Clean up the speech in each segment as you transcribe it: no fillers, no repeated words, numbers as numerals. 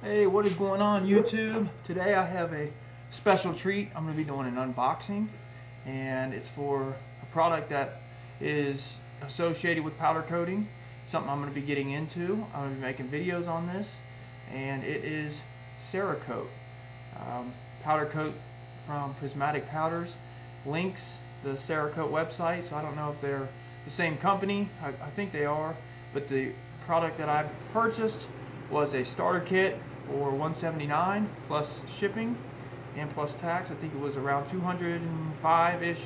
Hey, what is going on YouTube? Today I have a special treat. I'm going to be doing an unboxing, and it's for a product that is associated with powder coating, something I'm going to be getting into. I'm going to be making videos on this, and it is Cerakote. Powder coat from Prismatic Powders. Links the Cerakote website, so I don't know if they're the same company. I think they are, but the product that I purchased was a starter kit for $179 plus shipping and plus tax. I think it was around $205-ish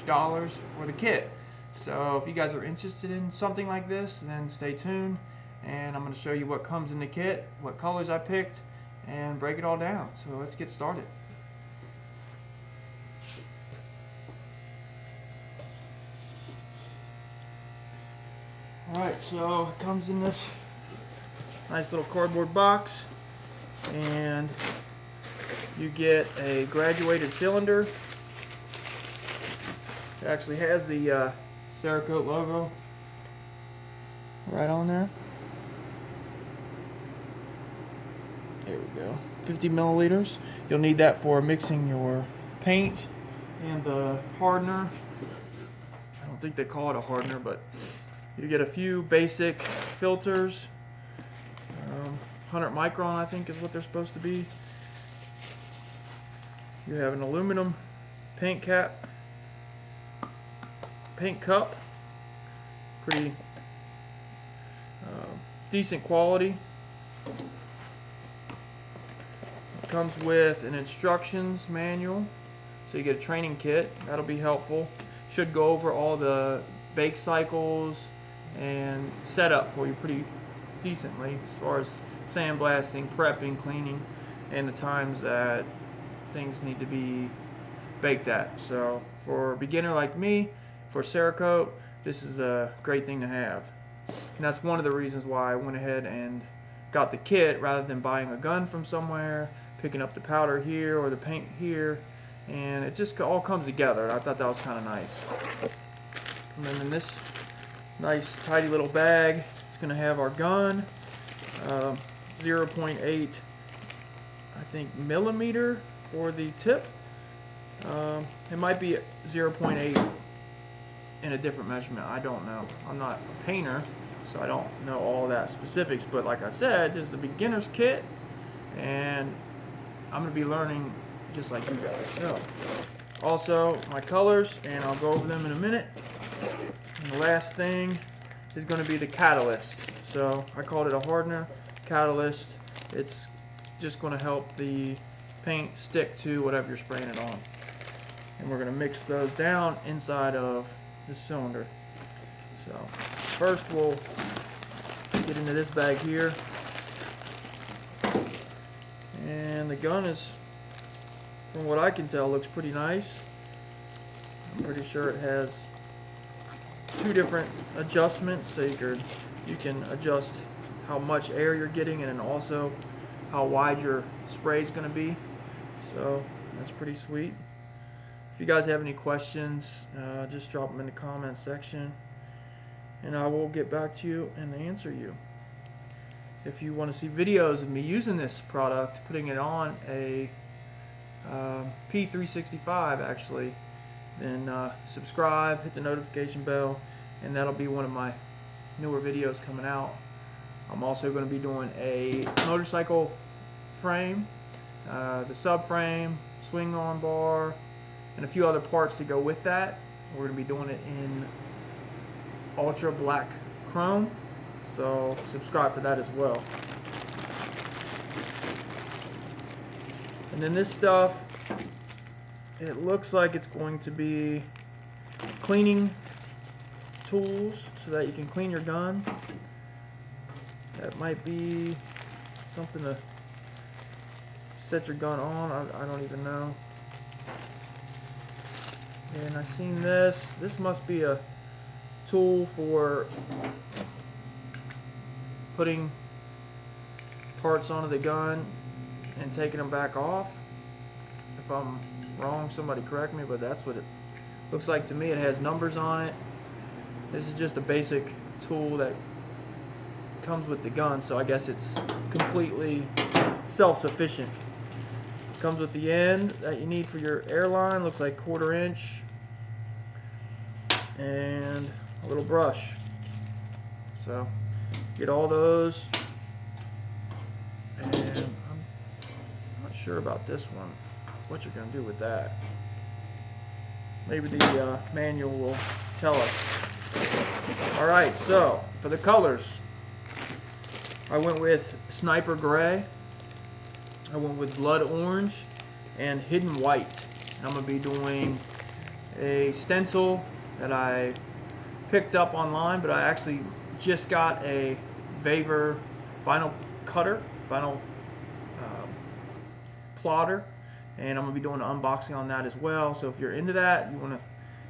for the kit. So if you guys are interested in something like this, then stay tuned, and I'm going to show you what comes in the kit, what colors I picked, and break it all down. So let's get started. Alright, so it comes in this nice little cardboard box, and you get a graduated cylinder. It actually has the Cerakote logo right on there. There we go. 50 milliliters. You'll need that for mixing your paint and the hardener. I don't think they call it a hardener, but you get a few basic filters. 100 micron, I think, is what they're supposed to be. You have an aluminum paint cap, paint cup, pretty decent quality. It comes with an instructions manual, so you get a training kit. That'll be helpful. Should go over all the bake cycles and setup for you pretty decently as far as sandblasting, prepping, cleaning, and the times that things need to be baked at. So for a beginner like me, for Cerakote, this is a great thing to have. And that's one of the reasons why I went ahead and got the kit rather than buying a gun from somewhere, picking up the powder here or the paint here, and it just all comes together. I thought that was kind of nice. And then in this nice tidy little bag, it's going to have our gun, 0.8 I think millimeter for the tip. It might be 0.8 in a different measurement. I don't know. I'm not a painter, so I don't know all that specifics, but like I said, this is the beginner's kit, and I'm going to be learning just like you guys. So also my colors, and I'll go over them in a minute. And the last thing is going to be the catalyst. So I called it a hardener catalyst. It's just going to help the paint stick to whatever you're spraying it on. And we're going to mix those down inside of the cylinder. So first we'll get into this bag here. And the gun is, from what I can tell, looks pretty nice. I'm pretty sure it has two different adjustments, so you can adjust how much air you're getting and then also how wide your spray is going to be. So that's pretty sweet. If you guys have any questions, just drop them in the comments section, and I will get back to you and answer you. If you want to see videos of me using this product, putting it on a P365 actually, then subscribe, hit the notification bell, and that'll be one of my newer videos coming out. I'm also going to be doing a motorcycle frame, the subframe, swing arm bar, and a few other parts to go with that. We're going to be doing it in ultra black chrome, so subscribe for that as well. And then this stuff, it looks like it's going to be cleaning tools so that you can clean your gun. That might be something to set your gun on. I don't even know. And I've seen this. This must be a tool for putting parts onto the gun and taking them back off. If I'm wrong, somebody correct me, but that's what it looks like to me. It has numbers on it. This is just a basic tool that comes with the gun, so I guess it's completely self-sufficient. Comes with the end that you need for your airline. Looks like 1/4 inch, and a little brush. So get all those, and I'm not sure about this one, what you're going to do with that. Maybe the manual will tell us. Alright, so for the colors, I went with Sniper Gray, I went with Blood Orange, and Hidden White. I'm going to be doing a stencil that I picked up online, but I actually just got a Vaver vinyl cutter, vinyl plotter, and I'm going to be doing an unboxing on that as well. So if you're into that, you want to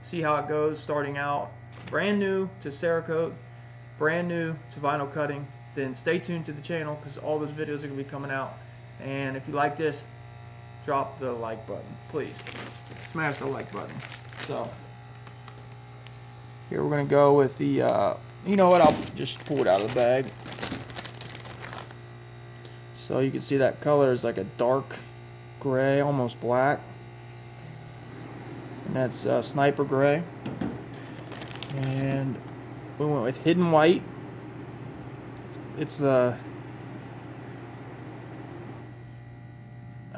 see how it goes, starting out brand new to Cerakote, brand new to vinyl cutting, then stay tuned to the channel because all those videos are going to be coming out. And if you like this, drop the like button, please. Smash the like button. So here we're going to go with the, you know what, I'll just pull it out of the bag. So you can see that color is like a dark gray, almost black. And that's Sniper Gray. And we went with Hidden White. It's I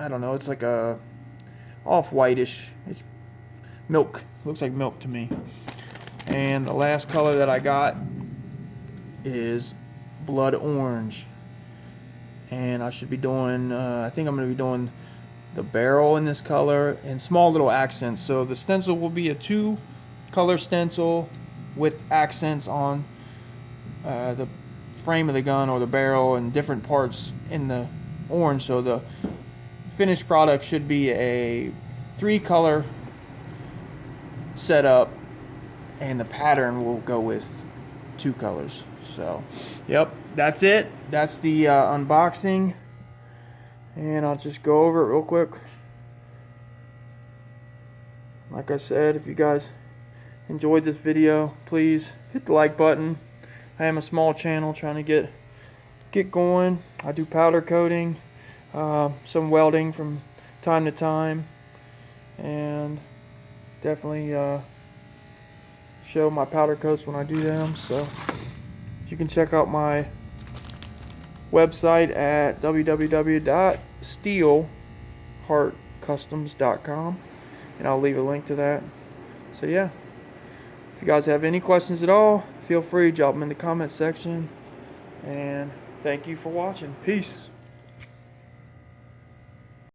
don't know, it's like a off-whitish. It's milk. Looks like milk to me. And the last color that I got is Blood Orange. And I should be doing, I think I'm going to be doing the barrel in this color and small little accents. So the stencil will be a 2-color stencil with accents on the frame of the gun or the barrel and different parts in the orange. So the finished product should be a 3-color setup, and the pattern will go with 2 colors. So yep, that's it. That's the unboxing, and I'll just go over it real quick. Like I said, if you guys enjoyed this video, please hit the like button. I am a small channel trying to get going. I do powder coating, some welding from time to time, and definitely show my powder coats when I do them. So you can check out my website at www.steelheartcustoms.com, and I'll leave a link to that. So yeah, if you guys have any questions at all, feel free to drop them in the comment section, and thank you for watching. Peace.